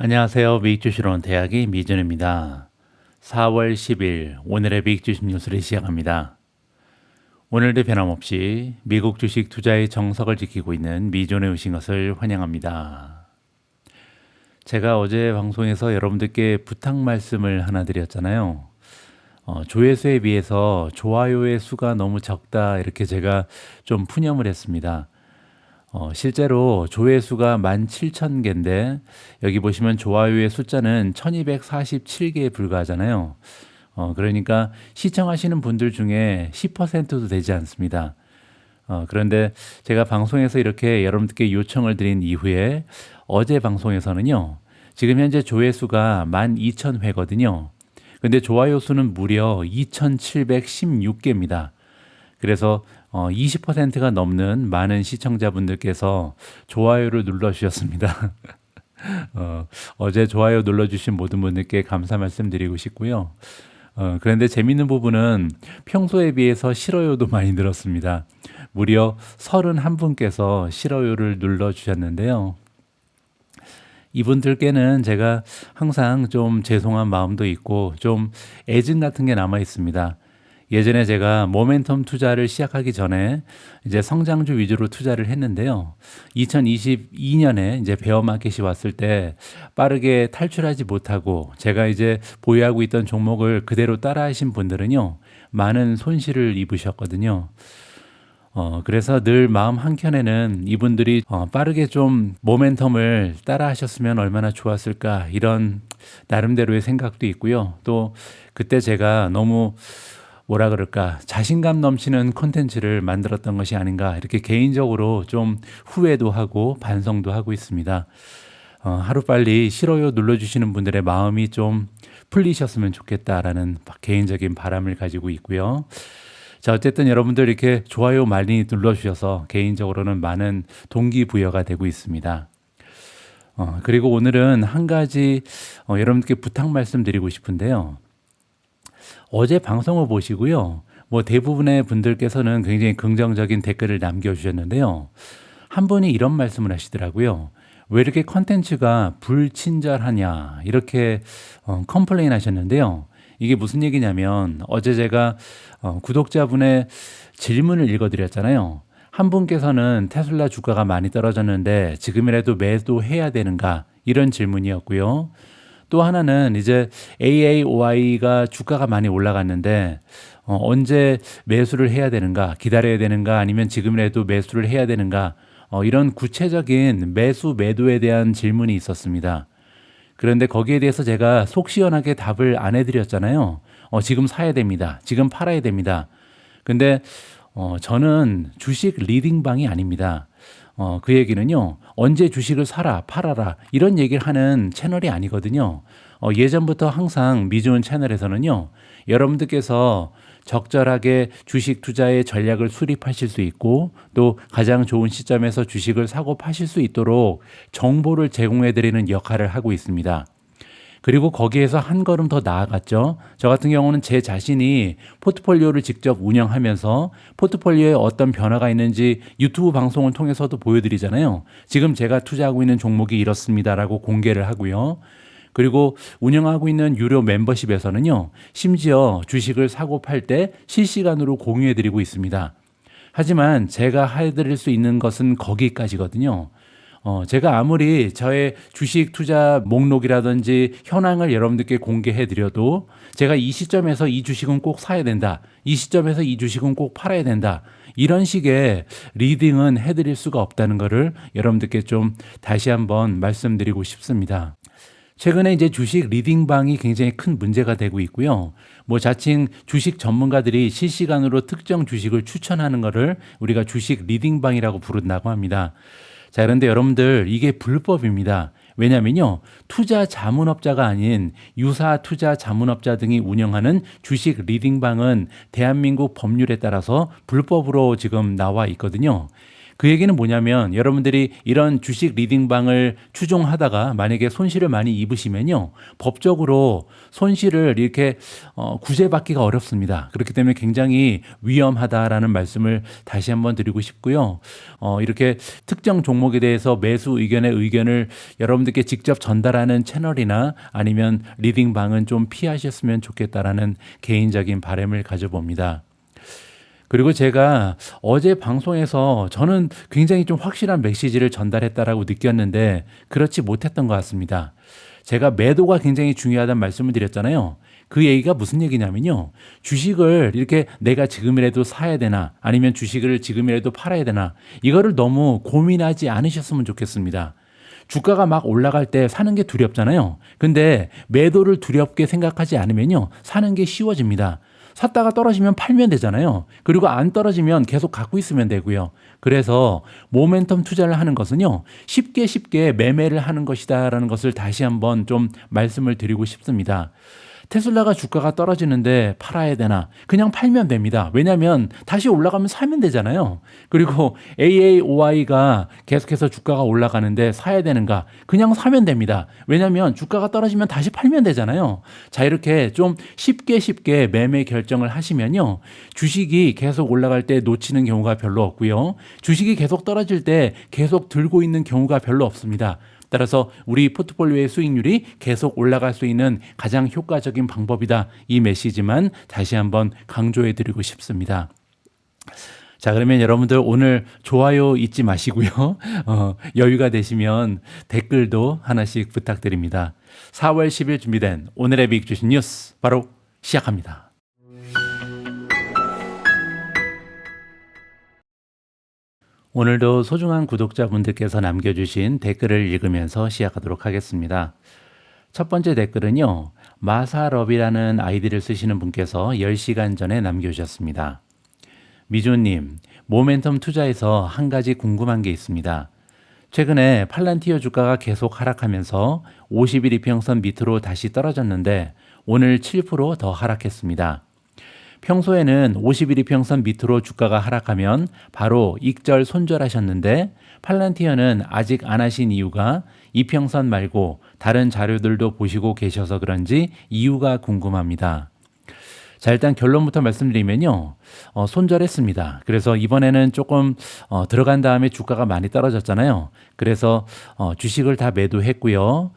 안녕하세요. 미익주식론 대학의 미준입니다. 4월 10일 오늘의 미익주식 뉴스를 시작합니다. 오늘도 변함없이 미국 주식 투자의 정석을 지키고 있는 미준에 오신 것을 환영합니다. 제가 어제 방송에서 여러분들께 부탁 말씀을 하나 드렸잖아요. 조회수에 비해서 좋아요의 수가 너무 적다 이렇게 제가 좀 푸념을 했습니다. 실제로 조회수가 17,000개인데 여기 보시면 좋아요의 숫자는 1247개에 불과하잖아요. 그러니까 시청하시는 분들 중에 10%도 되지 않습니다. 그런데 제가 방송에서 이렇게 여러분들께 요청을 드린 이후에 어제 방송에서는요. 지금 현재 조회수가 12,000회거든요. 근데 좋아요 수는 무려 2,716개입니다. 그래서 20%가 넘는 많은 시청자분들께서 좋아요를 눌러주셨습니다. 어제 좋아요 눌러주신 모든 분들께 감사 말씀드리고 싶고요. 그런데 재밌는 부분은 평소에 비해서 싫어요도 많이 늘었습니다. 무려 31분께서 싫어요를 눌러주셨는데요. 이분들께는 제가 항상 좀 죄송한 마음도 있고 좀 애증 같은 게 남아 있습니다. 예전에 제가 모멘텀 투자를 시작하기 전에 이제 성장주 위주로 투자를 했는데요. 2022년에 이제 베어마켓이 왔을 때 빠르게 탈출하지 못하고 제가 이제 보유하고 있던 종목을 그대로 따라하신 분들은요. 많은 손실을 입으셨거든요. 그래서 늘 마음 한켠에는 이분들이 빠르게 좀 모멘텀을 따라 하셨으면 얼마나 좋았을까 이런 나름대로의 생각도 있고요. 또 그때 제가 너무 뭐라 그럴까 자신감 넘치는 콘텐츠를 만들었던 것이 아닌가 이렇게 개인적으로 좀 후회도 하고 반성도 하고 있습니다. 하루빨리 싫어요 눌러주시는 분들의 마음이 좀 풀리셨으면 좋겠다라는 개인적인 바람을 가지고 있고요. 자, 어쨌든 여러분들 이렇게 좋아요 많이 눌러주셔서 개인적으로는 많은 동기부여가 되고 있습니다. 그리고 오늘은 한 가지 여러분께 부탁 말씀드리고 싶은데요. 어제 방송을 보시고요. 뭐 대부분의 분들께서는 굉장히 긍정적인 댓글을 남겨주셨는데요. 한 분이 이런 말씀을 하시더라고요. 왜 이렇게 컨텐츠가 불친절하냐 이렇게 컴플레인 하셨는데요. 이게 무슨 얘기냐면 어제 제가 구독자분의 질문을 읽어드렸잖아요. 한 분께서는 테슬라 주가가 많이 떨어졌는데 지금이라도 매도해야 되는가 이런 질문이었고요. 또 하나는 이제 AAOI가 주가가 많이 올라갔는데 언제 매수를 해야 되는가 기다려야 되는가 아니면 지금이라도 매수를 해야 되는가 이런 구체적인 매수 매도에 대한 질문이 있었습니다. 그런데 거기에 대해서 제가 속 시원하게 답을 안 해드렸잖아요. 지금 사야 됩니다. 지금 팔아야 됩니다. 근데 저는 주식 리딩방이 아닙니다. 그 얘기는요. 언제 주식을 사라 팔아라 이런 얘기를 하는 채널이 아니거든요. 예전부터 항상 미주은 채널에서는요. 여러분들께서 적절하게 주식 투자의 전략을 수립하실 수 있고 또 가장 좋은 시점에서 주식을 사고 파실 수 있도록 정보를 제공해 드리는 역할을 하고 있습니다. 그리고 거기에서 한 걸음 더 나아갔죠. 저 같은 경우는 제 자신이 포트폴리오를 직접 운영하면서 포트폴리오에 어떤 변화가 있는지 유튜브 방송을 통해서도 보여드리잖아요. 지금 제가 투자하고 있는 종목이 이렇습니다라고 공개를 하고요. 그리고 운영하고 있는 유료 멤버십에서는요. 심지어 주식을 사고 팔 때 실시간으로 공유해드리고 있습니다. 하지만 제가 해드릴 수 있는 것은 거기까지거든요. 제가 아무리 저의 주식 투자 목록이라든지 현황을 여러분들께 공개해 드려도 제가 이 시점에서 이 주식은 꼭 사야 된다. 이 시점에서 이 주식은 꼭 팔아야 된다. 이런 식의 리딩은 해드릴 수가 없다는 것을 여러분들께 좀 다시 한번 말씀드리고 싶습니다. 최근에 이제 주식 리딩방이 굉장히 큰 문제가 되고 있고요. 뭐 자칭 주식 전문가들이 실시간으로 특정 주식을 추천하는 것을 우리가 주식 리딩방이라고 부른다고 합니다. 자, 그런데 여러분들 이게 불법입니다. 왜냐면요. 투자 자문업자가 아닌 유사 투자 자문업자 등이 운영하는 주식 리딩방은 대한민국 법률에 따라서 불법으로 지금 나와 있거든요. 그 얘기는 뭐냐면 여러분들이 이런 주식 리딩방을 추종하다가 만약에 손실을 많이 입으시면요. 법적으로 손실을 이렇게 구제받기가 어렵습니다. 그렇기 때문에 굉장히 위험하다라는 말씀을 다시 한번 드리고 싶고요. 이렇게 특정 종목에 대해서 매수 의견의 의견을 여러분들께 직접 전달하는 채널이나 아니면 리딩방은 좀 피하셨으면 좋겠다라는 개인적인 바람을 가져봅니다. 그리고 제가 어제 방송에서 저는 굉장히 좀 확실한 메시지를 전달했다라고 느꼈는데 그렇지 못했던 것 같습니다. 제가 매도가 굉장히 중요하다는 말씀을 드렸잖아요. 그 얘기가 무슨 얘기냐면요. 주식을 이렇게 내가 지금이라도 사야 되나 아니면 주식을 지금이라도 팔아야 되나 이거를 너무 고민하지 않으셨으면 좋겠습니다. 주가가 막 올라갈 때 사는 게 두렵잖아요. 근데 매도를 두렵게 생각하지 않으면요. 사는 게 쉬워집니다. 샀다가 떨어지면 팔면 되잖아요. 그리고 안 떨어지면 계속 갖고 있으면 되고요. 그래서 모멘텀 투자를 하는 것은요. 쉽게 매매를 하는 것이다라는 것을 다시 한번 좀 말씀을 드리고 싶습니다. 테슬라가 주가가 떨어지는데 팔아야 되나? 그냥 팔면 됩니다. 왜냐하면 다시 올라가면 사면 되잖아요. 그리고 AAOI가 계속해서 주가가 올라가는데 사야 되는가? 그냥 사면 됩니다. 왜냐하면 주가가 떨어지면 다시 팔면 되잖아요. 자, 이렇게 좀 쉽게 매매 결정을 하시면요. 주식이 계속 올라갈 때 놓치는 경우가 별로 없고요. 주식이 계속 떨어질 때 계속 들고 있는 경우가 별로 없습니다. 따라서 우리 포트폴리오의 수익률이 계속 올라갈 수 있는 가장 효과적인 방법이다. 이 메시지만 다시 한번 강조해 드리고 싶습니다. 자, 그러면 여러분들 오늘 좋아요 잊지 마시고요. 여유가 되시면 댓글도 하나씩 부탁드립니다. 4월 10일 준비된 오늘의 빅 주식 뉴스 바로 시작합니다. 오늘도 소중한 구독자분들께서 남겨주신 댓글을 읽으면서 시작하도록 하겠습니다. 첫 번째 댓글은요. 마사럽이라는 아이디를 쓰시는 분께서 10시간 전에 남겨주셨습니다. 미조님, 모멘텀 투자에서 한 가지 궁금한 게 있습니다. 최근에 팔란티어 주가가 계속 하락하면서 50일 이평선 밑으로 다시 떨어졌는데 오늘 7% 더 하락했습니다. 평소에는 50일 이평선 밑으로 주가가 하락하면 바로 익절 손절하셨는데 팔란티어는 아직 안 하신 이유가 이평선 말고 다른 자료들도 보시고 계셔서 그런지 이유가 궁금합니다. 자, 일단 결론부터 말씀드리면요. 손절했습니다. 그래서 이번에는 조금 들어간 다음에 주가가 많이 떨어졌잖아요. 그래서 주식을 다 매도했고요.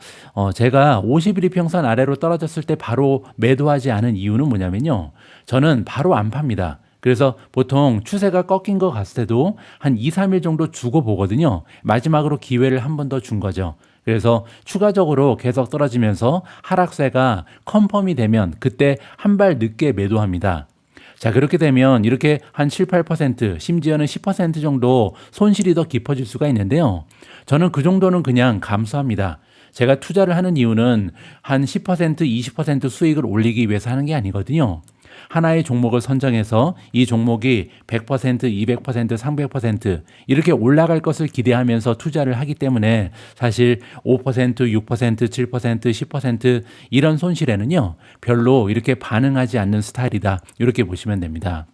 제가 50일 이평선 아래로 떨어졌을 때 바로 매도하지 않은 이유는 뭐냐면요. 저는 바로 안 팝니다. 그래서 보통 추세가 꺾인 것 같을 때도 한 2, 3일 정도 주고 보거든요. 마지막으로 기회를 한 번 더 준 거죠. 그래서 추가적으로 계속 떨어지면서 하락세가 컨펌이 되면 그때 한 발 늦게 매도합니다. 자, 그렇게 되면 이렇게 한 7, 8% 심지어는 10% 정도 손실이 더 깊어질 수가 있는데요. 저는 그 정도는 그냥 감수합니다. 제가 투자를 하는 이유는 한 10%, 20% 수익을 올리기 위해서 하는 게 아니거든요. 하나의 종목을 선정해서 이 종목이 100%, 200%, 300% 이렇게 올라갈 것을 기대하면서 투자를 하기 때문에 사실 5%, 6%, 7%, 10% 이런 손실에는요 별로 이렇게 반응하지 않는 스타일이다. 이렇게 보시면 됩니다.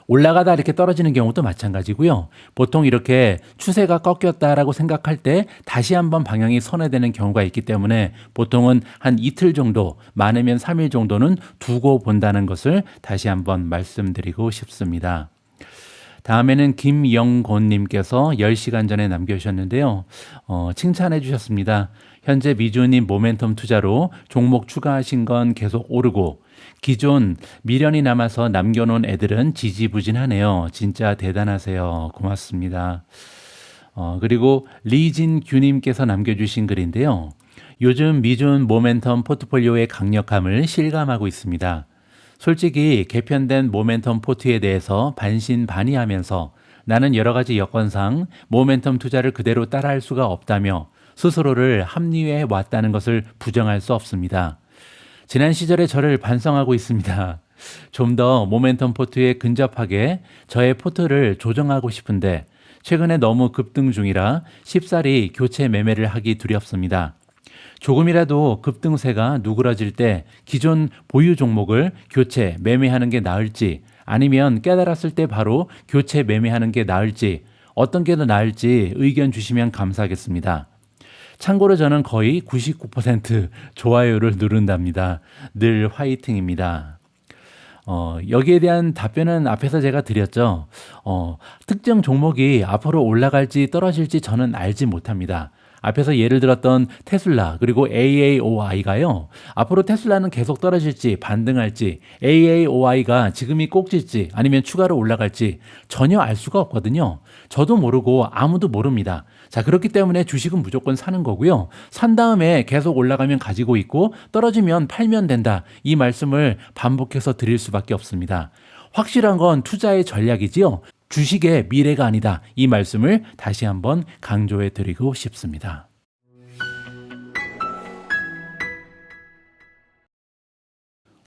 올라가다 이렇게 떨어지는 경우도 마찬가지고요. 보통 이렇게 추세가 꺾였다라고 생각할 때 다시 한번 방향이 선회되는 경우가 있기 때문에 보통은 한 이틀 정도, 많으면 3일 정도는 두고 본다는 것을 다시 한번 말씀드리고 싶습니다. 다음에는 김영곤님께서 10시간 전에 남겨주셨는데요. 칭찬해 주셨습니다. 현재 미주님 모멘텀 투자로 종목 추가하신 건 계속 오르고 기존 미련이 남아서 남겨놓은 애들은 지지부진하네요. 진짜 대단하세요. 고맙습니다. 그리고 리진규님께서 남겨주신 글인데요. 요즘 미준 모멘텀 포트폴리오의 강력함을 실감하고 있습니다. 솔직히 개편된 모멘텀 포트에 대해서 반신반의하면서 나는 여러 가지 여건상 모멘텀 투자를 그대로 따라할 수가 없다며 스스로를 합리화해 왔다는 것을 부정할 수 없습니다. 지난 시절의 저를 반성하고 있습니다. 좀 더 모멘텀 포트에 근접하게 저의 포트를 조정하고 싶은데 최근에 너무 급등 중이라 쉽사리 교체 매매를 하기 두렵습니다. 조금이라도 급등세가 누그러질 때 기존 보유 종목을 교체 매매하는 게 나을지 아니면 깨달았을 때 바로 교체 매매하는 게 나을지 어떤 게 더 나을지 의견 주시면 감사하겠습니다. 참고로 저는 거의 99% 좋아요를 누른답니다. 늘 화이팅입니다. 여기에 대한 답변은 앞에서 제가 드렸죠. 특정 종목이 앞으로 올라갈지 떨어질지 저는 알지 못합니다. 앞에서 예를 들었던 테슬라 그리고 AAOI가요. 앞으로 테슬라는 계속 떨어질지 반등할지 AAOI가 지금이 꼭지일지 아니면 추가로 올라갈지 전혀 알 수가 없거든요. 저도 모르고 아무도 모릅니다. 자, 그렇기 때문에 주식은 무조건 사는 거고요. 산 다음에 계속 올라가면 가지고 있고 떨어지면 팔면 된다. 이 말씀을 반복해서 드릴 수밖에 없습니다. 확실한 건 투자의 전략이지요. 주식의 미래가 아니다. 이 말씀을 다시 한번 강조해 드리고 싶습니다.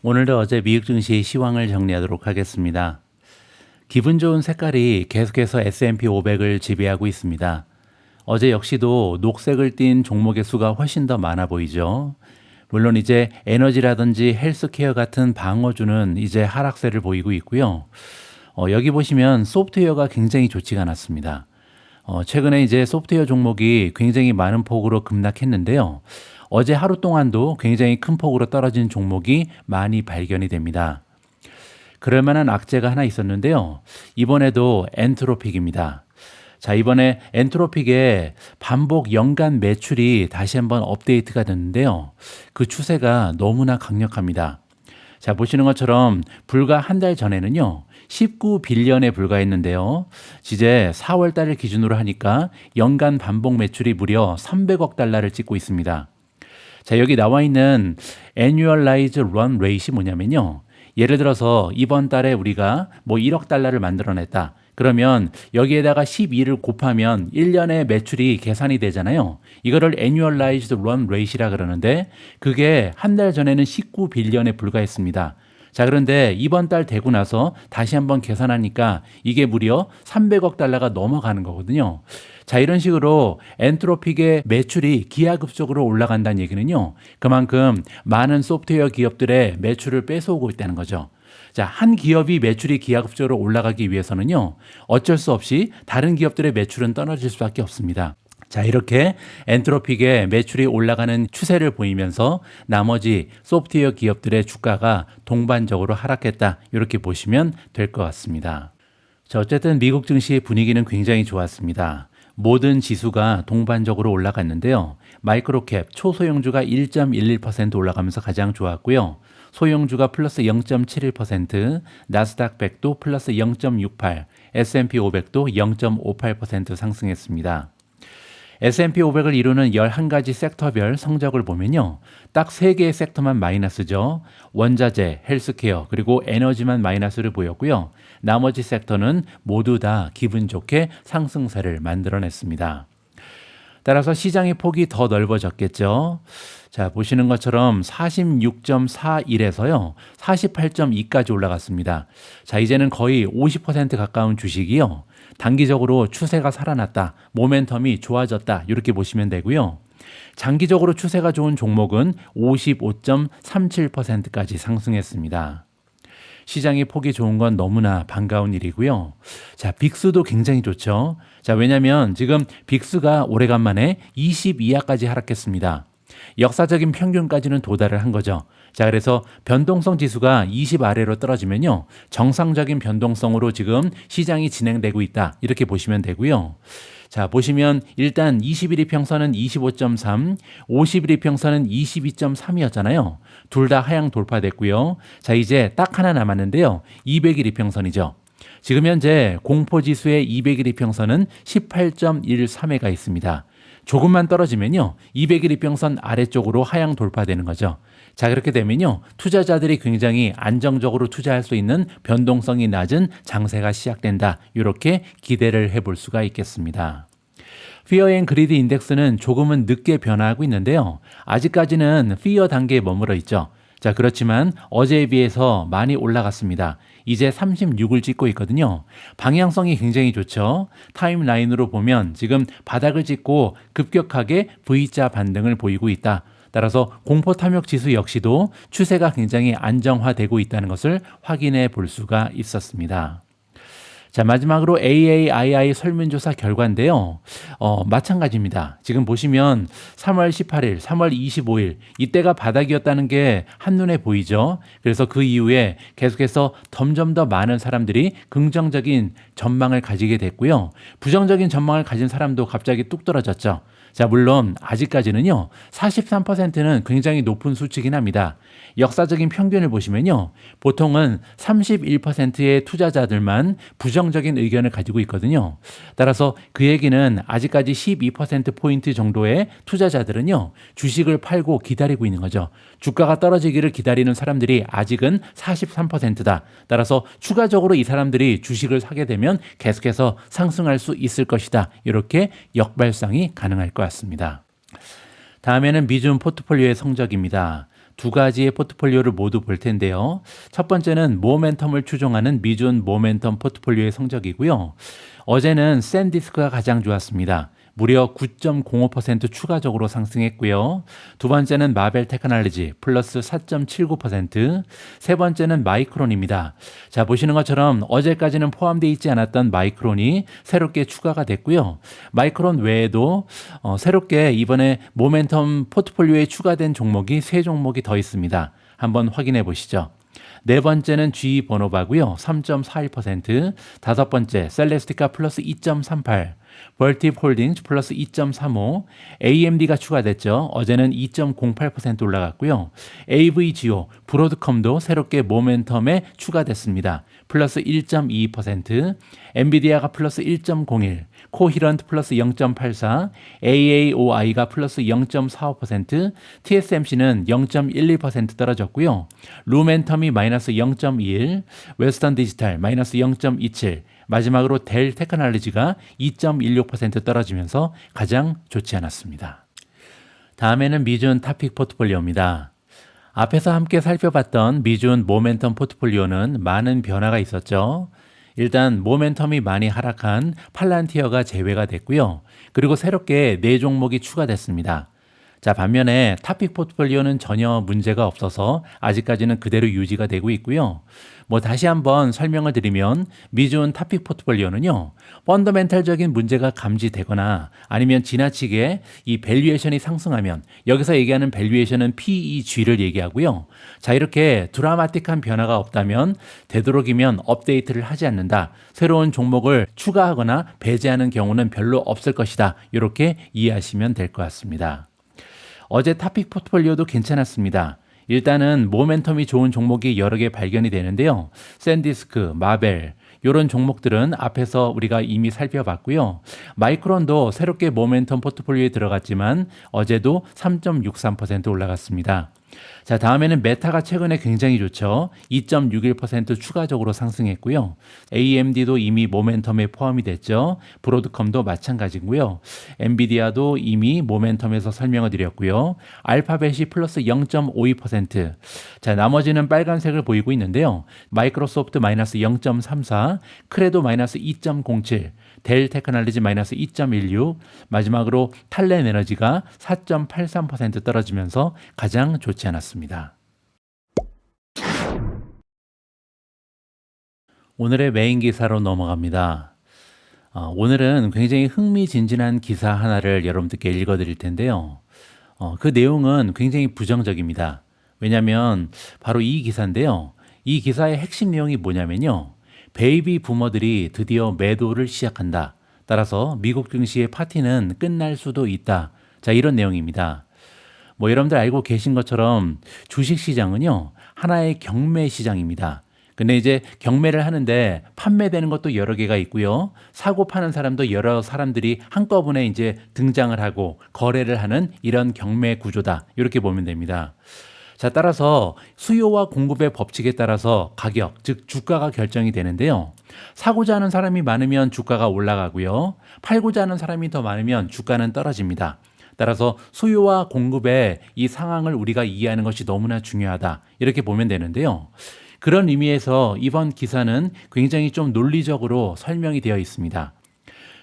오늘도 어제 미국 증시 시황을 정리하도록 하겠습니다. 기분 좋은 색깔이 계속해서 S&P 500을 지배하고 있습니다. 어제 역시도 녹색을 띤 종목의 수가 훨씬 더 많아 보이죠. 물론 이제 에너지라든지 헬스케어 같은 방어주는 이제 하락세를 보이고 있고요. 여기 보시면 소프트웨어가 굉장히 좋지가 않았습니다. 최근에 이제 소프트웨어 종목이 굉장히 많은 폭으로 급락했는데요. 어제 하루 동안도 굉장히 큰 폭으로 떨어진 종목이 많이 발견이 됩니다. 그럴 만한 악재가 하나 있었는데요. 이번에도 엔트로픽입니다. 자, 이번에 엔트로픽의 반복 연간 매출이 다시 한번 업데이트가 됐는데요. 그 추세가 너무나 강력합니다. 자, 보시는 것처럼 불과 한 달 전에는요. 19빌리언에 불과했는데요. 이제 4월 달을 기준으로 하니까 연간 반복 매출이 무려 300억 달러를 찍고 있습니다. 자, 여기 나와 있는 Annualized Run Rate이 뭐냐면요. 예를 들어서 이번 달에 우리가 뭐 1억 달러를 만들어냈다. 그러면 여기에다가 12를 곱하면 1년의 매출이 계산이 되잖아요. 이거를 Annualized Run Rate이라 그러는데 그게 한 달 전에는 19빌리언에 불과했습니다. 자, 그런데 이번 달 되고 나서 다시 한번 계산하니까 이게 무려 300억 달러가 넘어가는 거거든요. 자, 이런 식으로 엔트로픽의 매출이 기하급수적으로 올라간다는 얘기는요. 그만큼 많은 소프트웨어 기업들의 매출을 뺏어오고 있다는 거죠. 자, 한 기업이 매출이 기하급수적으로 올라가기 위해서는요. 어쩔 수 없이 다른 기업들의 매출은 떨어질 수밖에 없습니다. 자, 이렇게 엔트로픽의 매출이 올라가는 추세를 보이면서 나머지 소프트웨어 기업들의 주가가 동반적으로 하락했다. 이렇게 보시면 될 것 같습니다. 자, 어쨌든 미국 증시의 분위기는 굉장히 좋았습니다. 모든 지수가 동반적으로 올라갔는데요. 마이크로캡 초소형주가 1.11% 올라가면서 가장 좋았고요. 소형주가 플러스 0.71%, 나스닥 100도 플러스 0.68, S&P 500도 0.58% 상승했습니다. S&P 500을 이루는 11가지 섹터별 성적을 보면요. 딱 3개의 섹터만 마이너스죠. 원자재, 헬스케어, 그리고 에너지만 마이너스를 보였고요. 나머지 섹터는 모두 다 기분 좋게 상승세를 만들어냈습니다. 따라서 시장의 폭이 더 넓어졌겠죠. 자, 보시는 것처럼 46.41에서요. 48.2까지 올라갔습니다. 자, 이제는 거의 50% 가까운 주식이요. 단기적으로 추세가 살아났다. 모멘텀이 좋아졌다. 이렇게 보시면 되고요. 장기적으로 추세가 좋은 종목은 55.37%까지 상승했습니다. 시장의 폭이 좋은 건 너무나 반가운 일이고요. 자, 빅스도 굉장히 좋죠. 자, 왜냐하면 지금 빅스가 오래간만에 22하까지 하락했습니다. 역사적인 평균까지는 도달을 한 거죠. 자, 그래서 변동성 지수가 20 아래로 떨어지면요. 정상적인 변동성으로 지금 시장이 진행되고 있다. 이렇게 보시면 되고요. 자, 보시면 일단 21일 평선은 25.3, 51일 평선은 22.3이었잖아요. 둘 다 하향 돌파됐고요. 자, 이제 딱 하나 남았는데요. 200일 이평선이죠. 지금 현재 공포지수의 200일 이평선은 18.13회가 있습니다. 조금만 떨어지면요. 200일 이평선 아래쪽으로 하향 돌파되는 거죠. 자, 그렇게 되면요. 투자자들이 굉장히 안정적으로 투자할 수 있는 변동성이 낮은 장세가 시작된다. 이렇게 기대를 해볼 수가 있겠습니다. Fear and Greed 인덱스는 조금은 늦게 변화하고 있는데요. 아직까지는 Fear 단계에 머물러 있죠. 자, 그렇지만 어제에 비해서 많이 올라갔습니다. 이제 36을 찍고 있거든요. 방향성이 굉장히 좋죠. 타임라인으로 보면 지금 바닥을 찍고 급격하게 V자 반등을 보이고 있다. 따라서 공포 탐욕 지수 역시도 추세가 굉장히 안정화되고 있다는 것을 확인해 볼 수가 있었습니다. 자, 마지막으로 AAII 설문조사 결과인데요. 마찬가지입니다. 지금 보시면 3월 18일, 3월 25일 이때가 바닥이었다는 게 한눈에 보이죠. 그래서 그 이후에 계속해서 점점 더 많은 사람들이 긍정적인 전망을 가지게 됐고요. 부정적인 전망을 가진 사람도 갑자기 뚝 떨어졌죠. 자, 물론 아직까지는요, 43%는 굉장히 높은 수치긴 합니다. 역사적인 평균을 보시면요, 보통은 31%의 투자자들만 부정적인 의견을 가지고 있거든요. 따라서 그 얘기는 아직까지 12%포인트 정도의 투자자들은요, 주식을 팔고 기다리고 있는 거죠. 주가가 떨어지기를 기다리는 사람들이 아직은 43%다. 따라서 추가적으로 이 사람들이 주식을 사게 되면 계속해서 상승할 수 있을 것이다. 이렇게 역발상이 가능할 것 같습니다. 다음에는 미준 포트폴리오의 성적입니다. 두 가지의 포트폴리오를 모두 볼 텐데요. 첫 번째는 모멘텀을 추종하는 미준 모멘텀 포트폴리오의 성적이고요. 어제는 샌디스크가 가장 좋았습니다. 무려 9.05% 추가적으로 상승했고요. 두 번째는 마벨 테크놀로지 플러스 4.79%, 세 번째는 마이크론입니다. 자, 보시는 것처럼 어제까지는 포함되어 있지 않았던 마이크론이 새롭게 추가가 됐고요. 마이크론 외에도 새롭게 이번에 모멘텀 포트폴리오에 추가된 종목이 세 종목이 더 있습니다. 한번 확인해 보시죠. 네 번째는 GE 버노바고요. 3.41%, 다섯 번째 셀레스티카 플러스 2.38, 벌팁 홀딩스 플러스 2.35, AMD가 추가됐죠. 어제는 2.08% 올라갔고요. AVGO, 브로드컴도 새롭게 모멘텀에 추가됐습니다. 플러스 1.22%, 엔비디아가 플러스 1.01, 코히런트 플러스 0.84, AAOI가 플러스 0.45%, TSMC는 0.12% 떨어졌고요. 루멘텀이 마이너스 0.21, 웨스턴 디지털 마이너스 0.27, 마지막으로 델 테크놀로지가 2.16% 떨어지면서 가장 좋지 않았습니다. 다음에는 미준 타픽 포트폴리오입니다. 앞에서 함께 살펴봤던 미준 모멘텀 포트폴리오는 많은 변화가 있었죠. 일단 모멘텀이 많이 하락한 팔란티어가 제외가 됐고요. 그리고 새롭게 4종목이 추가됐습니다. 자, 반면에 타픽 포트폴리오는 전혀 문제가 없어서 아직까지는 그대로 유지가 되고 있고요. 다시 한번 설명을 드리면 미준 타픽 포트폴리오는요, 펀더멘탈적인 문제가 감지되거나 아니면 지나치게 이 밸류에이션이 상승하면, 여기서 얘기하는 밸류에이션은 PEG를 얘기하고요. 자, 이렇게 드라마틱한 변화가 없다면 되도록이면 업데이트를 하지 않는다. 새로운 종목을 추가하거나 배제하는 경우는 별로 없을 것이다. 이렇게 이해하시면 될 것 같습니다. 어제 타픽 포트폴리오도 괜찮았습니다. 일단은 모멘텀이 좋은 종목이 여러 개 발견이 되는데요. 샌디스크, 마벨 이런 종목들은 앞에서 우리가 이미 살펴봤고요. 마이크론도 새롭게 모멘텀 포트폴리오에 들어갔지만 어제도 3.63% 올라갔습니다. 자, 다음에는 메타가 최근에 굉장히 좋죠. 2.61% 추가적으로 상승했고요. AMD도 이미 모멘텀에 포함이 됐죠. 브로드컴도 마찬가지고요. 엔비디아도 이미 모멘텀에서 설명을 드렸고요. 알파벳이 플러스 0.52%. 자, 나머지는 빨간색을 보이고 있는데요. 마이크로소프트 마이너스 0.34, 크레도 마이너스 2.07, 델 테크놀로지 마이너스 2.16, 마지막으로 탈렌 에너지가 4.83% 떨어지면서 가장 좋지 않았습니다. 오늘의 메인 기사로 넘어갑니다. 오늘은 굉장히 흥미진진한 기사 하나를 여러분들께 읽어드릴 텐데요. 그 내용은 굉장히 부정적입니다. 왜냐하면 바로 이 기사인데요. 이 기사의 핵심 내용이 뭐냐면요. 베이비 부머들이 드디어 매도를 시작한다. 따라서 미국 증시의 파티는 끝날 수도 있다. 자, 이런 내용입니다. 여러분들 알고 계신 것처럼 주식시장은요, 하나의 경매 시장입니다. 근데 이제 경매를 하는데 판매되는 것도 여러 개가 있고요. 사고 파는 사람도 여러 사람들이 한꺼번에 이제 등장을 하고 거래를 하는 이런 경매 구조다. 이렇게 보면 됩니다. 자, 따라서 수요와 공급의 법칙에 따라서 가격, 즉 주가가 결정이 되는데요. 사고자 하는 사람이 많으면 주가가 올라가고요. 팔고자 하는 사람이 더 많으면 주가는 떨어집니다. 따라서 수요와 공급의 이 상황을 우리가 이해하는 것이 너무나 중요하다. 이렇게 보면 되는데요. 그런 의미에서 이번 기사는 굉장히 좀 논리적으로 설명이 되어 있습니다.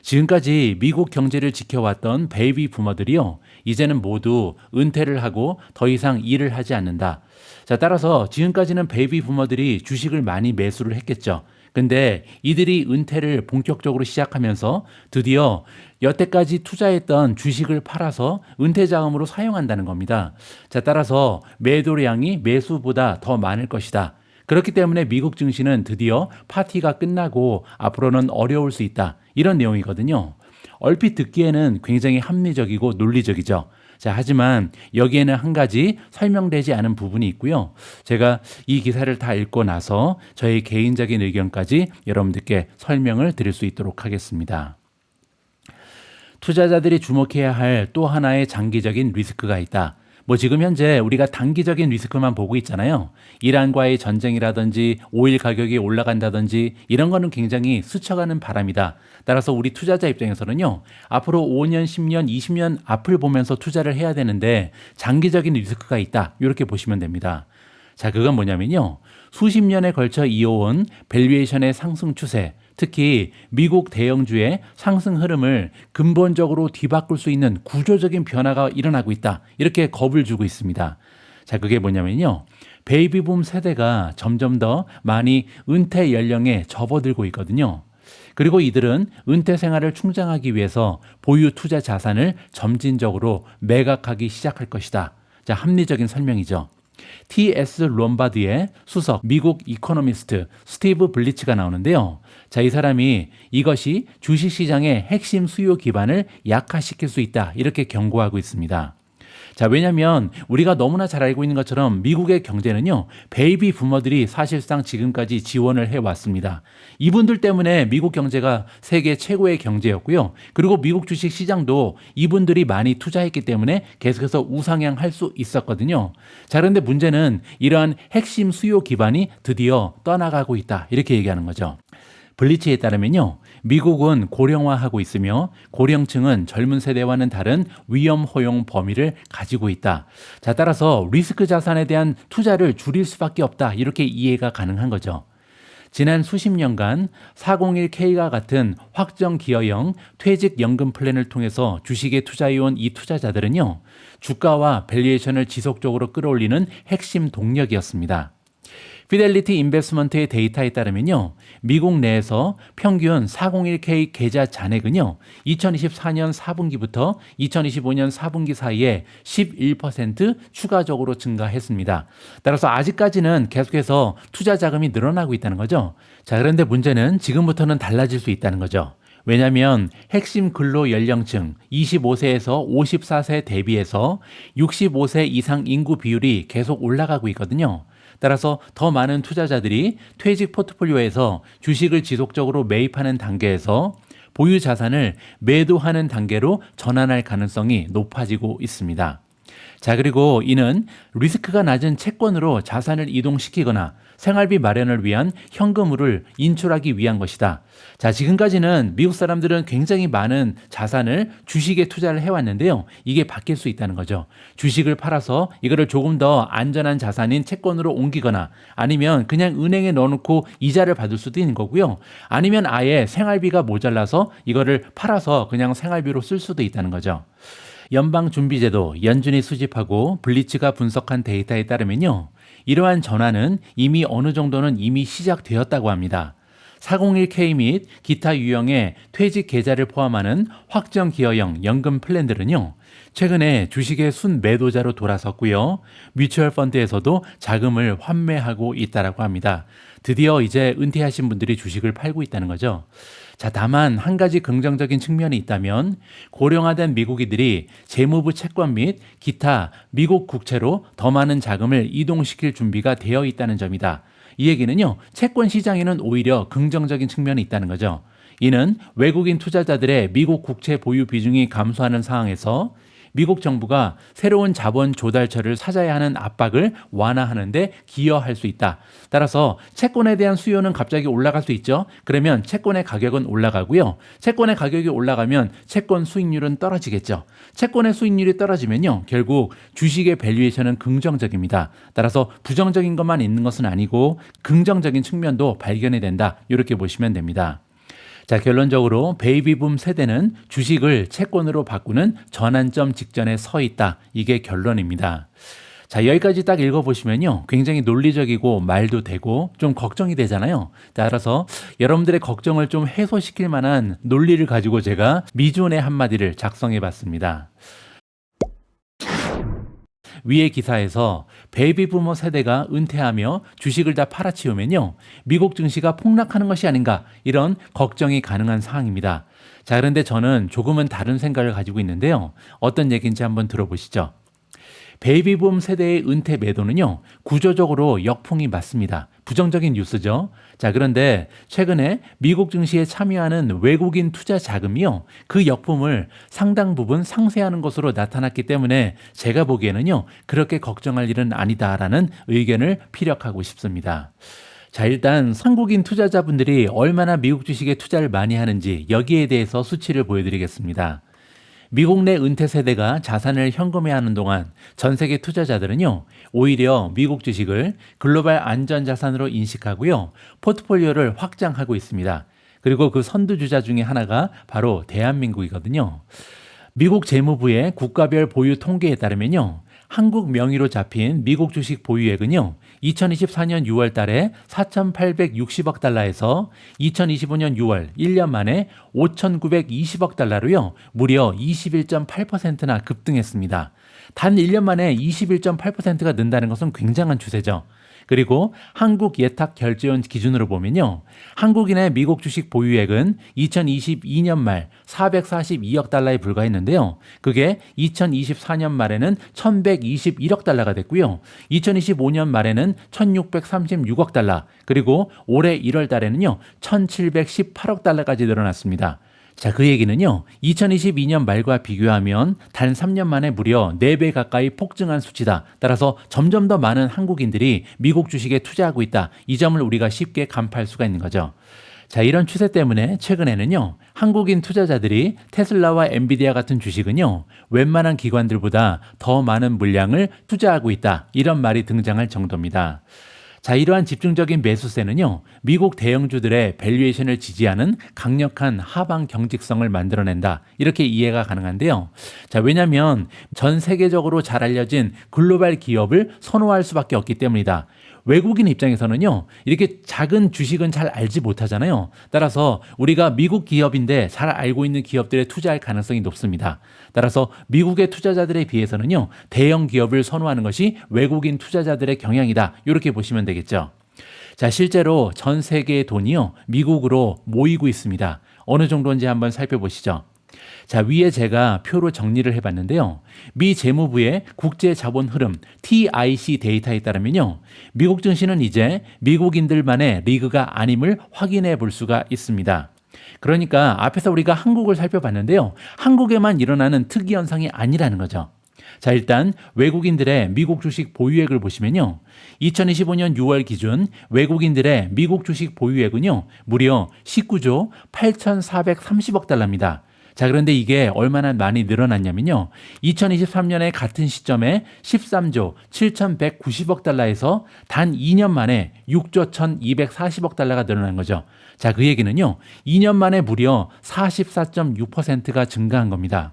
지금까지 미국 경제를 지켜왔던 베이비 부머들이요, 이제는 모두 은퇴를 하고 더 이상 일을 하지 않는다. 자, 따라서 지금까지는 베이비 부머들이 주식을 많이 매수를 했겠죠. 근데 이들이 은퇴를 본격적으로 시작하면서 드디어 여태까지 투자했던 주식을 팔아서 은퇴 자금으로 사용한다는 겁니다. 자, 따라서 매도량이 매수보다 더 많을 것이다. 그렇기 때문에 미국 증시는 드디어 파티가 끝나고 앞으로는 어려울 수 있다. 이런 내용이거든요. 얼핏 듣기에는 굉장히 합리적이고 논리적이죠. 자, 하지만 여기에는 한 가지 설명되지 않은 부분이 있고요. 제가 이 기사를 다 읽고 나서 저의 개인적인 의견까지 여러분들께 설명을 드릴 수 있도록 하겠습니다. 투자자들이 주목해야 할 또 하나의 장기적인 리스크가 있다. 지금 현재 우리가 단기적인 리스크만 보고 있잖아요. 이란과의 전쟁이라든지 오일 가격이 올라간다든지 이런 거는 굉장히 스쳐가는 바람이다. 따라서 우리 투자자 입장에서는요. 앞으로 5년, 10년, 20년 앞을 보면서 투자를 해야 되는데 장기적인 리스크가 있다. 이렇게 보시면 됩니다. 자, 그건 뭐냐면요. 수십 년에 걸쳐 이어온 밸류에이션의 상승 추세, 특히 미국 대형주의 상승 흐름을 근본적으로 뒤바꿀 수 있는 구조적인 변화가 일어나고 있다. 이렇게 겁을 주고 있습니다. 자, 그게 뭐냐면요. 베이비붐 세대가 점점 더 많이 은퇴 연령에 접어들고 있거든요. 그리고 이들은 은퇴 생활을 충당하기 위해서 보유 투자 자산을 점진적으로 매각하기 시작할 것이다. 자, 합리적인 설명이죠. T.S. 롬바드의 수석 미국 이코노미스트 스티브 블리츠가 나오는데요. 자, 이 사람이 이것이 주식시장의 핵심 수요 기반을 약화시킬 수 있다. 이렇게 경고하고 있습니다. 자, 왜냐하면 우리가 너무나 잘 알고 있는 것처럼 미국의 경제는요. 베이비 부머들이 사실상 지금까지 지원을 해왔습니다. 이분들 때문에 미국 경제가 세계 최고의 경제였고요. 그리고 미국 주식 시장도 이분들이 많이 투자했기 때문에 계속해서 우상향할 수 있었거든요. 자, 그런데 문제는 이러한 핵심 수요 기반이 드디어 떠나가고 있다. 이렇게 얘기하는 거죠. 블리츠에 따르면요. 미국은 고령화하고 있으며 고령층은 젊은 세대와는 다른 위험 허용 범위를 가지고 있다. 자, 따라서 리스크 자산에 대한 투자를 줄일 수밖에 없다. 이렇게 이해가 가능한 거죠. 지난 수십 년간 401k가 같은 확정 기여형 퇴직연금 플랜을 통해서 주식에 투자해온 이 투자자들은요. 주가와 밸류에이션을 지속적으로 끌어올리는 핵심 동력이었습니다. 피델리티 인베스트먼트의 데이터에 따르면요. 미국 내에서 평균 401k 계좌 잔액은요. 2024년 4분기부터 2025년 4분기 사이에 11% 추가적으로 증가했습니다. 따라서 아직까지는 계속해서 투자 자금이 늘어나고 있다는 거죠. 자, 그런데 문제는 지금부터는 달라질 수 있다는 거죠. 왜냐하면 핵심 근로 연령층 25세에서 54세 대비해서 65세 이상 인구 비율이 계속 올라가고 있거든요. 따라서 더 많은 투자자들이 퇴직 포트폴리오에서 주식을 지속적으로 매입하는 단계에서 보유 자산을 매도하는 단계로 전환할 가능성이 높아지고 있습니다. 자, 그리고 이는 리스크가 낮은 채권으로 자산을 이동시키거나 생활비 마련을 위한 현금을 인출하기 위한 것이다. 자, 지금까지는 미국 사람들은 굉장히 많은 자산을 주식에 투자를 해왔는데요. 이게 바뀔 수 있다는 거죠. 주식을 팔아서 이거를 조금 더 안전한 자산인 채권으로 옮기거나 아니면 그냥 은행에 넣어놓고 이자를 받을 수도 있는 거고요. 아니면 아예 생활비가 모자라서 이거를 팔아서 그냥 생활비로 쓸 수도 있다는 거죠. 연방준비제도 연준이 수집하고 블리츠가 분석한 데이터에 따르면요. 이러한 전환은 이미 어느 정도는 이미 시작되었다고 합니다. 401k 및 기타 유형의 퇴직 계좌를 포함하는 확정 기여형 연금 플랜들은요. 최근에 주식의 순매도자로 돌아섰고요. 뮤추얼 펀드에서도 자금을 환매하고 있다고 합니다. 드디어 이제 은퇴하신 분들이 주식을 팔고 있다는 거죠. 자, 다만 한 가지 긍정적인 측면이 있다면 고령화된 미국인들이 재무부 채권 및 기타 미국 국채로 더 많은 자금을 이동시킬 준비가 되어 있다는 점이다. 이 얘기는요, 채권 시장에는 오히려 긍정적인 측면이 있다는 거죠. 이는 외국인 투자자들의 미국 국채 보유 비중이 감소하는 상황에서 미국 정부가 새로운 자본 조달처를 찾아야 하는 압박을 완화하는 데 기여할 수 있다. 따라서 채권에 대한 수요는 갑자기 올라갈 수 있죠. 그러면 채권의 가격은 올라가고요. 채권의 가격이 올라가면 채권 수익률은 떨어지겠죠. 채권의 수익률이 떨어지면요. 결국 주식의 밸류에이션은 긍정적입니다. 따라서 부정적인 것만 있는 것은 아니고 긍정적인 측면도 발견이 된다. 이렇게 보시면 됩니다. 자, 결론적으로 베이비붐 세대는 주식을 채권으로 바꾸는 전환점 직전에 서 있다. 이게 결론입니다. 자, 여기까지 딱 읽어보시면요. 굉장히 논리적이고 말도 되고 좀 걱정이 되잖아요. 따라서 여러분들의 걱정을 좀 해소시킬 만한 논리를 가지고 제가 미존의 한마디를 작성해 봤습니다. 위의 기사에서 베이비 부머 세대가 은퇴하며 주식을 다 팔아치우면요, 미국 증시가 폭락하는 것이 아닌가, 이런 걱정이 가능한 상황입니다. 자, 그런데 저는 조금은 다른 생각을 가지고 있는데요. 어떤 얘기인지 한번 들어보시죠. 베이비붐 세대의 은퇴 매도는요, 구조적으로 역풍이 맞습니다. 부정적인 뉴스죠. 자, 그런데 최근에 미국 증시에 참여하는 외국인 투자 자금이요, 그 역풍을 상당 부분 상쇄하는 것으로 나타났기 때문에 제가 보기에는요, 그렇게 걱정할 일은 아니다라는 의견을 피력하고 싶습니다. 자, 일단 한국인 투자자분들이 얼마나 미국 주식에 투자를 많이 하는지 여기에 대해서 수치를 보여드리겠습니다. 미국 내 은퇴 세대가 자산을 현금화하는 동안 전 세계 투자자들은요, 오히려 미국 주식을 글로벌 안전자산으로 인식하고요, 포트폴리오를 확장하고 있습니다. 그리고 그 선두주자 중에 하나가 바로 대한민국이거든요. 미국 재무부의 국가별 보유 통계에 따르면요, 한국 명의로 잡힌 미국 주식 보유액은요, 2024년 6월 달에 4,860억 달러에서 2025년 6월 1년 만에 5,920억 달러로요, 무려 21.8%나 급등했습니다. 단 1년 만에 21.8%가 는다는 것은 굉장한 추세죠. 그리고 한국 예탁 결제원 기준으로 보면요, 한국인의 미국 주식 보유액은 2022년 말 442억 달러에 불과했는데요, 그게 2024년 말에는 1121억 달러가 됐고요, 2025년 말에는 1636억 달러, 그리고 올해 1월 달에는요 1718억 달러까지 늘어났습니다. 자, 그 얘기는요, 2022년 말과 비교하면 단 3년 만에 무려 4배 가까이 폭증한 수치다. 따라서 점점 더 많은 한국인들이 미국 주식에 투자하고 있다. 이 점을 우리가 쉽게 간파할 수가 있는 거죠. 자, 이런 추세 때문에 최근에는요, 한국인 투자자들이 테슬라와 엔비디아 같은 주식은요, 웬만한 기관들보다 더 많은 물량을 투자하고 있다. 이런 말이 등장할 정도입니다. 자, 이러한 집중적인 매수세는요, 미국 대형주들의 밸류에이션을 지지하는 강력한 하방 경직성을 만들어낸다. 이렇게 이해가 가능한데요. 자, 왜냐하면 전 세계적으로 잘 알려진 글로벌 기업을 선호할 수밖에 없기 때문이다. 외국인 입장에서는요, 이렇게 작은 주식은 잘 알지 못하잖아요. 따라서 우리가 미국 기업인데 잘 알고 있는 기업들에 투자할 가능성이 높습니다. 따라서 미국의 투자자들에 비해서는요, 대형 기업을 선호하는 것이 외국인 투자자들의 경향이다. 이렇게 보시면 되겠죠. 자, 실제로 전 세계의 돈이요, 미국으로 모이고 있습니다. 어느 정도인지 한번 살펴보시죠. 자, 위에 제가 표로 정리를 해봤는데요. 미 재무부의 국제 자본 흐름 TIC 데이터에 따르면요, 미국 증시는 이제 미국인들만의 리그가 아님을 확인해 볼 수가 있습니다. 그러니까 앞에서 우리가 한국을 살펴봤는데요, 한국에만 일어나는 특이 현상이 아니라는 거죠. 자, 일단 외국인들의 미국 주식 보유액을 보시면요, 2025년 6월 기준 외국인들의 미국 주식 보유액은요, 무려 19조 8,430억 달러입니다. 자, 그런데 이게 얼마나 많이 늘어났냐면요, 2023년의 같은 시점에 13조 7,190억 달러에서 단 2년 만에 6조 1,240억 달러가 늘어난 거죠. 자, 그 얘기는요, 2년 만에 무려 44.6%가 증가한 겁니다.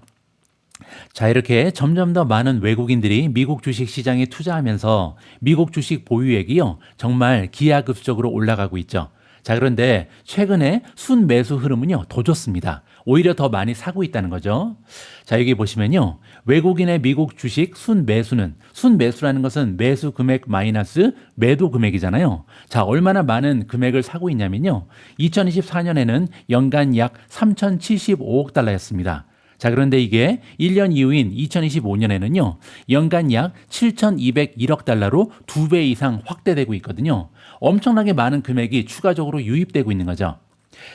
자, 이렇게 점점 더 많은 외국인들이 미국 주식 시장에 투자하면서 미국 주식 보유액이요, 정말 기하급수적으로 올라가고 있죠. 자, 그런데 최근에 순매수 흐름은요, 더 좋습니다. 오히려 더 많이 사고 있다는 거죠. 자, 여기 보시면요, 외국인의 미국 주식 순매수라는 것은 매수 금액 마이너스 매도 금액이잖아요. 자, 얼마나 많은 금액을 사고 있냐면요, 2024년에는 연간 약 3,075억 달러였습니다. 자, 그런데 이게 1년 이후인 2025년에는요, 연간 약 7,201억 달러로 2배 이상 확대되고 있거든요. 엄청나게 많은 금액이 추가적으로 유입되고 있는 거죠.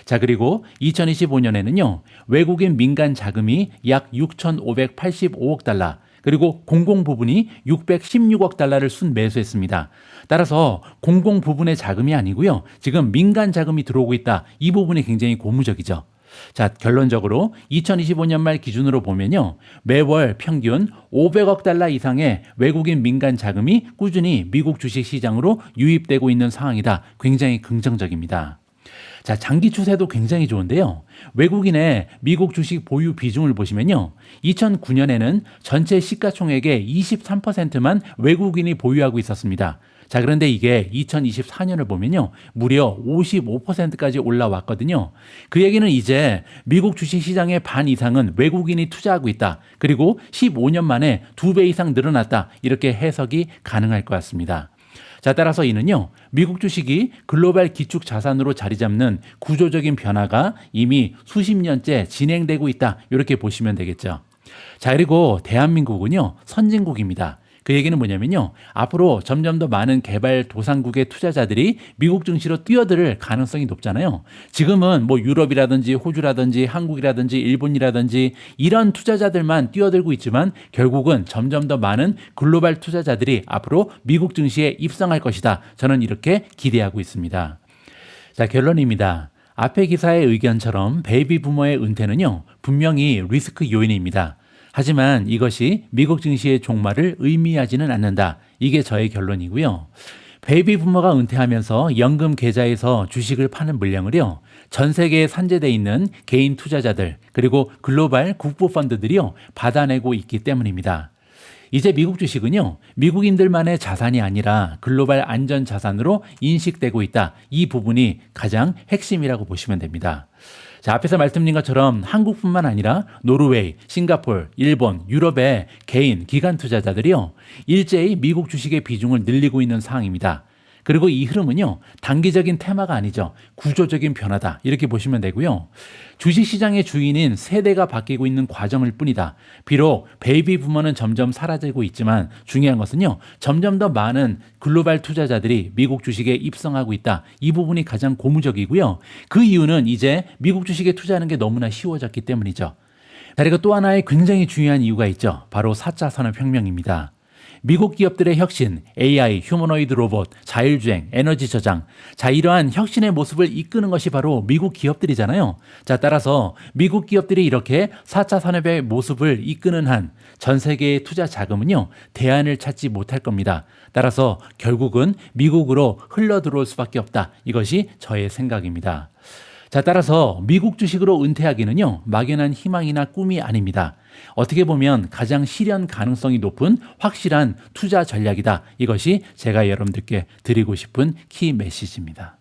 자, 그리고 2025년에는요, 외국인 민간 자금이 약 6,585억 달러, 그리고 공공 부분이 616억 달러를 순매수했습니다. 따라서 공공 부분의 자금이 아니고요, 지금 민간 자금이 들어오고 있다. 이 부분이 굉장히 고무적이죠. 자, 결론적으로 2025년 말 기준으로 보면요, 매월 평균 500억 달러 이상의 외국인 민간 자금이 꾸준히 미국 주식 시장으로 유입되고 있는 상황이다. 굉장히 긍정적입니다. 자, 장기 추세도 굉장히 좋은데요. 외국인의 미국 주식 보유 비중을 보시면요. 2009년에는 전체 시가총액의 23%만 외국인이 보유하고 있었습니다. 자, 그런데 이게 2024년을 보면요. 무려 55%까지 올라왔거든요. 그 얘기는 이제 미국 주식 시장의 반 이상은 외국인이 투자하고 있다. 그리고 15년 만에 2배 이상 늘어났다. 이렇게 해석이 가능할 것 같습니다. 자, 따라서 이는요, 미국 주식이 글로벌 기축 자산으로 자리 잡는 구조적인 변화가 이미 수십 년째 진행되고 있다. 이렇게 보시면 되겠죠. 자, 그리고 대한민국은요, 선진국입니다. 그 얘기는 뭐냐면요. 앞으로 점점 더 많은 개발도상국의 투자자들이 미국 증시로 뛰어들 가능성이 높잖아요. 지금은 뭐 유럽이라든지 호주라든지 한국이라든지 일본이라든지 이런 투자자들만 뛰어들고 있지만 결국은 점점 더 많은 글로벌 투자자들이 앞으로 미국 증시에 입성할 것이다. 저는 이렇게 기대하고 있습니다. 자, 결론입니다. 앞에 기사의 의견처럼 베이비 부머의 은퇴는요. 분명히 리스크 요인입니다. 하지만 이것이 미국 증시의 종말을 의미하지는 않는다. 이게 저의 결론이고요. 베이비 부머가 은퇴하면서 연금 계좌에서 주식을 파는 물량을요. 전 세계에 산재되어 있는 개인 투자자들 그리고 글로벌 국부 펀드들이요. 받아내고 있기 때문입니다. 이제 미국 주식은요. 미국인들만의 자산이 아니라 글로벌 안전 자산으로 인식되고 있다. 이 부분이 가장 핵심이라고 보시면 됩니다. 자, 앞에서 말씀드린 것처럼 한국뿐만 아니라 노르웨이, 싱가포르, 일본, 유럽의 개인, 기관 투자자들이요. 일제히 미국 주식의 비중을 늘리고 있는 상황입니다. 그리고 이 흐름은요. 단기적인 테마가 아니죠. 구조적인 변화다. 이렇게 보시면 되고요. 주식시장의 주인인 세대가 바뀌고 있는 과정일 뿐이다. 비록 베이비 부머는 점점 사라지고 있지만 중요한 것은요. 점점 더 많은 글로벌 투자자들이 미국 주식에 입성하고 있다. 이 부분이 가장 고무적이고요. 그 이유는 이제 미국 주식에 투자하는 게 너무나 쉬워졌기 때문이죠. 그리고 또 하나의 굉장히 중요한 이유가 있죠. 바로 4차 산업혁명입니다. 미국 기업들의 혁신, AI, 휴머노이드 로봇, 자율주행, 에너지 저장. 자, 이러한 혁신의 모습을 이끄는 것이 바로 미국 기업들이잖아요. 자, 따라서 미국 기업들이 이렇게 4차 산업의 모습을 이끄는 한 전 세계의 투자 자금은요, 대안을 찾지 못할 겁니다. 따라서 결국은 미국으로 흘러 들어올 수밖에 없다. 이것이 저의 생각입니다. 자, 따라서 미국 주식으로 은퇴하기는요, 막연한 희망이나 꿈이 아닙니다. 어떻게 보면 가장 실현 가능성이 높은 확실한 투자 전략이다. 이것이 제가 여러분들께 드리고 싶은 키 메시지입니다.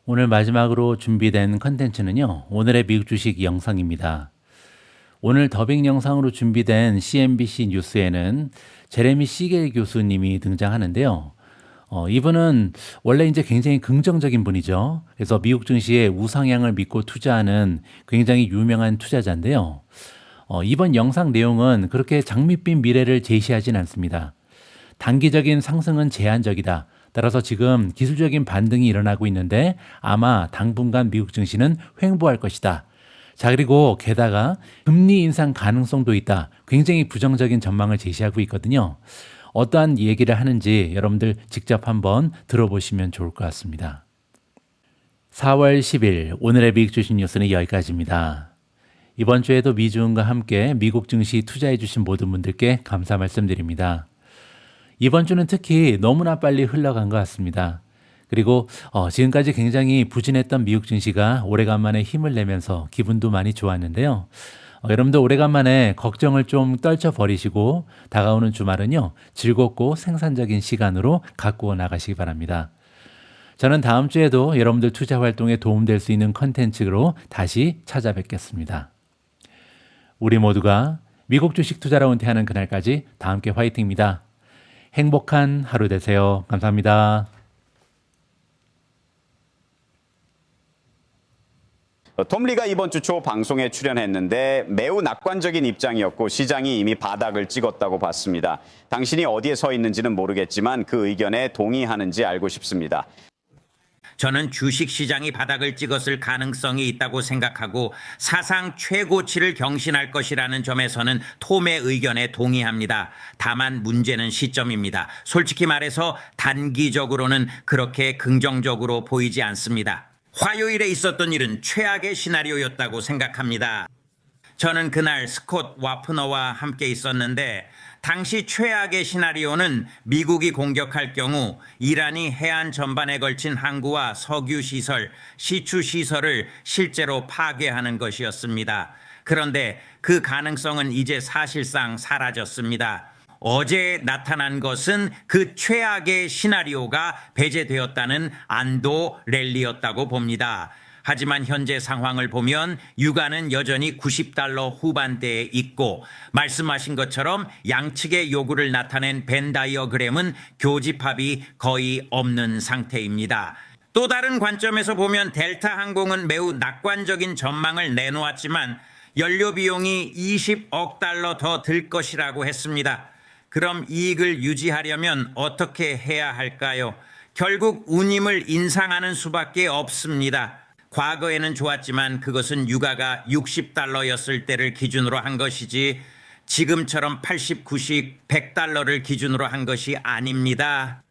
오늘 마지막으로 준비된 컨텐츠는요, 오늘의 미국 주식 영상입니다. 오늘 더빙 영상으로 준비된 CNBC 뉴스에는 제레미 시겔 교수님이 등장하는데요. 이분은 원래 이제 굉장히 긍정적인 분이죠. 그래서 미국 증시의 우상향을 믿고 투자하는 굉장히 유명한 투자자인데요. 이번 영상 내용은 그렇게 장밋빛 미래를 제시하진 않습니다. 단기적인 상승은 제한적이다. 따라서 지금 기술적인 반등이 일어나고 있는데 아마 당분간 미국 증시는 횡보할 것이다. 자, 그리고 게다가 금리 인상 가능성도 있다. 굉장히 부정적인 전망을 제시하고 있거든요. 어떠한 얘기를 하는지 여러분들 직접 한번 들어보시면 좋을 것 같습니다. 4월 10일 오늘의 미국 주식 뉴스는 여기까지입니다. 이번 주에도 미주은과 함께 미국 증시 투자해 주신 모든 분들께 감사 말씀드립니다. 이번 주는 특히 너무나 빨리 흘러간 것 같습니다. 그리고 지금까지 굉장히 부진했던 미국 증시가 오래간만에 힘을 내면서 기분도 많이 좋았는데요. 여러분도 오래간만에 걱정을 좀 떨쳐버리시고 다가오는 주말은요, 즐겁고 생산적인 시간으로 가꾸어 나가시기 바랍니다. 저는 다음 주에도 여러분들 투자 활동에 도움될 수 있는 컨텐츠로 다시 찾아뵙겠습니다. 우리 모두가 미국 주식 투자로 은퇴하는 그날까지 다 함께 화이팅입니다. 행복한 하루 되세요. 감사합니다. 톰 리가 이번 주 초 방송에 출연했는데 매우 낙관적인 입장이었고 시장이 이미 바닥을 찍었다고 봤습니다. 당신이 어디에 서 있는지는 모르겠지만 그 의견에 동의하는지 알고 싶습니다. 저는 주식시장이 바닥을 찍었을 가능성이 있다고 생각하고 사상 최고치를 경신할 것이라는 점에서는 톰의 의견에 동의합니다. 다만 문제는 시점입니다. 솔직히 말해서 단기적으로는 그렇게 긍정적으로 보이지 않습니다. 화요일에 있었던 일은 최악의 시나리오였다고 생각합니다. 저는 그날 스콧 와프너와 함께 있었는데 당시 최악의 시나리오는 미국이 공격할 경우 이란이 해안 전반에 걸친 항구와 석유 시설, 시추 시설을 실제로 파괴하는 것이었습니다. 그런데 그 가능성은 이제 사실상 사라졌습니다. 어제 나타난 것은 그 최악의 시나리오가 배제되었다는 안도 랠리였다고 봅니다. 하지만 현재 상황을 보면 유가는 여전히 90달러 후반대에 있고 말씀하신 것처럼 양측의 요구를 나타낸 벤 다이어그램은 교집합이 거의 없는 상태입니다. 또 다른 관점에서 보면 델타 항공은 매우 낙관적인 전망을 내놓았지만 연료 비용이 20억 달러 더 들 것이라고 했습니다. 그럼 이익을 유지하려면 어떻게 해야 할까요? 결국 운임을 인상하는 수밖에 없습니다. 과거에는 좋았지만 그것은 유가가 60달러였을 때를 기준으로 한 것이지 지금처럼 80, 90, 100달러를 기준으로 한 것이 아닙니다.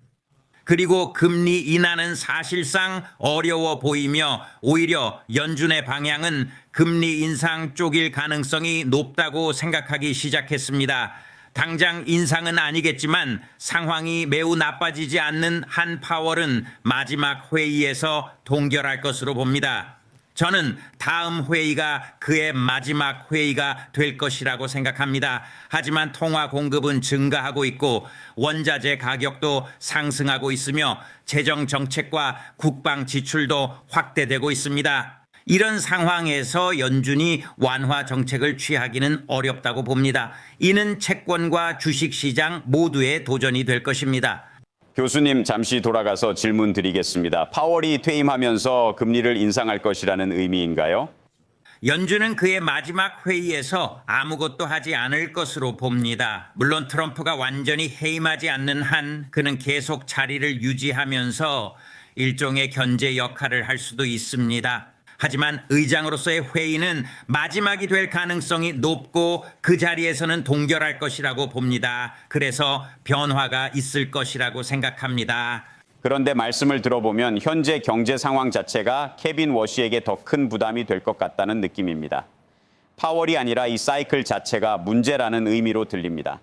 그리고 금리 인하는 사실상 어려워 보이며 오히려 연준의 방향은 금리 인상 쪽일 가능성이 높다고 생각하기 시작했습니다. 당장 인상은 아니겠지만 상황이 매우 나빠지지 않는 한 파월은 마지막 회의에서 동결할 것으로 봅니다. 저는 다음 회의가 그의 마지막 회의가 될 것이라고 생각합니다. 하지만 통화 공급은 증가하고 있고 원자재 가격도 상승하고 있으며 재정 정책과 국방 지출도 확대되고 있습니다. 이런 상황에서 연준이 완화 정책을 취하기는 어렵다고 봅니다. 이는 채권과 주식시장 모두의 도전이 될 것입니다. 교수님 잠시 돌아가서 질문 드리겠습니다. 파월이 퇴임하면서 금리를 인상할 것이라는 의미인가요? 연준은 그의 마지막 회의에서 아무것도 하지 않을 것으로 봅니다. 물론 트럼프가 완전히 해임하지 않는 한 그는 계속 자리를 유지하면서 일종의 견제 역할을 할 수도 있습니다. 하지만 의장으로서의 회의는 마지막이 될 가능성이 높고 그 자리에서는 동결할 것이라고 봅니다. 그래서 변화가 있을 것이라고 생각합니다. 그런데 말씀을 들어보면 현재 경제 상황 자체가 케빈 워시에게 더 큰 부담이 될 것 같다는 느낌입니다. 파월이 아니라 이 사이클 자체가 문제라는 의미로 들립니다.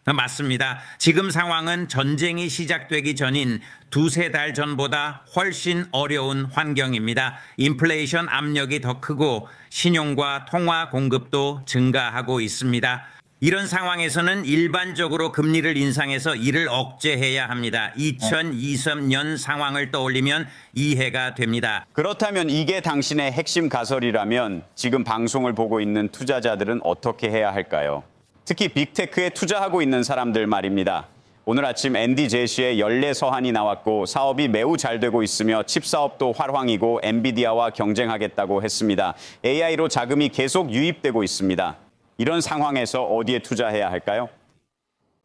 맞습니다. 지금 상황은 전쟁이 시작되기 전인 두세 달 전보다 훨씬 어려운 환경입니다. 인플레이션 압력이 더 크고 신용과 통화 공급도 증가하고 있습니다. 이런 상황에서는 일반적으로 금리를 인상해서 이를 억제해야 합니다. 2023년 상황을 떠올리면 이해가 됩니다. 그렇다면 이게 당신의 핵심 가설이라면 지금 방송을 보고 있는 투자자들은 어떻게 해야 할까요? 특히 빅테크에 투자하고 있는 사람들 말입니다. 오늘 아침 앤디 제시의 연례 서한이 나왔고 사업이 매우 잘 되고 있으며 칩 사업도 활황이고 엔비디아와 경쟁하겠다고 했습니다. AI로 자금이 계속 유입되고 있습니다. 이런 상황에서 어디에 투자해야 할까요?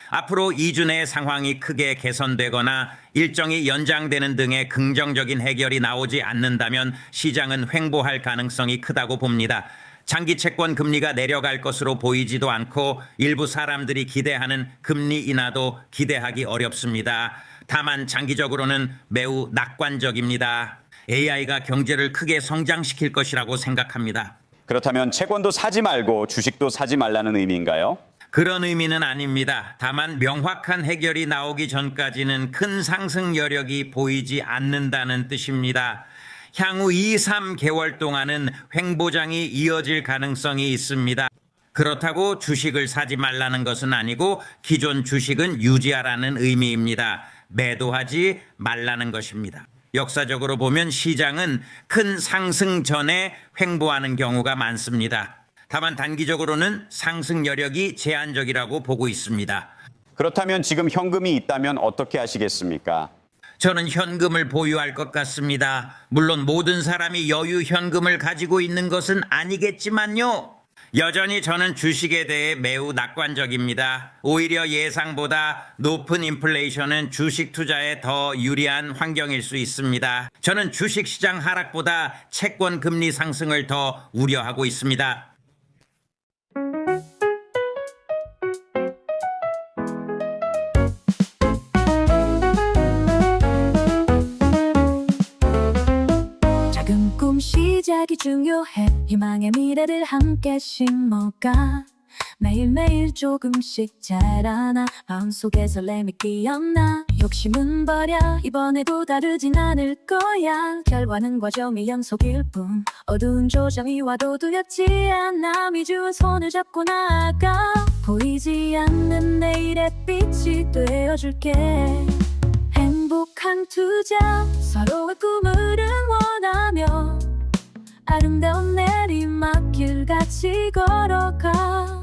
앞으로 2주 내에 상황이 크게 개선되거나 일정이 연장되는 등의 긍정적인 해결이 나오지 않는다면 시장은 횡보할 가능성이 크다고 봅니다. 장기 채권 금리가 내려갈 것으로 보이지도 않고 일부 사람들이 기대하는 금리 인하도 기대하기 어렵습니다. 다만 장기적으로는 매우 낙관적입니다. AI가 경제를 크게 성장시킬 것이라고 생각합니다. 그렇다면 채권도 사지 말고 주식도 사지 말라는 의미인가요? 그런 의미는 아닙니다. 다만 명확한 해결이 나오기 전까지는 큰 상승 여력이 보이지 않는다는 뜻입니다. 향후 2, 3개월 동안은 횡보장이 이어질 가능성이 있습니다. 그렇다고 주식을 사지 말라는 것은 아니고 기존 주식은 유지하라는 의미입니다. 매도하지 말라는 것입니다. 역사적으로 보면 시장은 큰 상승 전에 횡보하는 경우가 많습니다. 다만 단기적으로는 상승 여력이 제한적이라고 보고 있습니다. 그렇다면 지금 현금이 있다면 어떻게 하시겠습니까? 저는 현금을 보유할 것 같습니다. 물론 모든 사람이 여유 현금을 가지고 있는 것은 아니겠지만요. 여전히 저는 주식에 대해 매우 낙관적입니다. 오히려 예상보다 높은 인플레이션은 주식 투자에 더 유리한 환경일 수 있습니다. 저는 주식시장 하락보다 채권 금리 상승을 더 우려하고 있습니다. 작은 꿈 시작이 중요해. 희망의 미래를 함께 심어가 매일매일 조금씩 자라나 마음속에 설렘이 끼었나 욕심은 버려 이번에도 다르진 않을 거야 결과는 과정의 연속일 뿐 어두운 조정이 와도 두렵지 않아 미주은 손을 잡고 나아가 보이지 않는 내일의 빛이 되어줄게 행복한 투자 서로의 꿈을 응원하며 아름다운 내리막길 같이 걸어가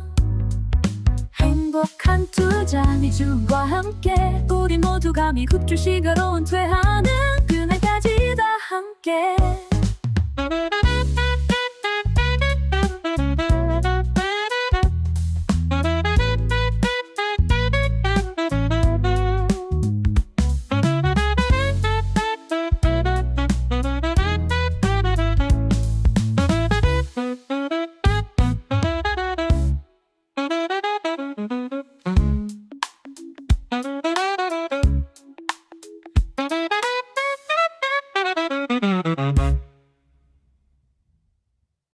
행복한 투자 미주와 함께 우리 모두가 미국주 시가로 은퇴하는 그날까지 다 함께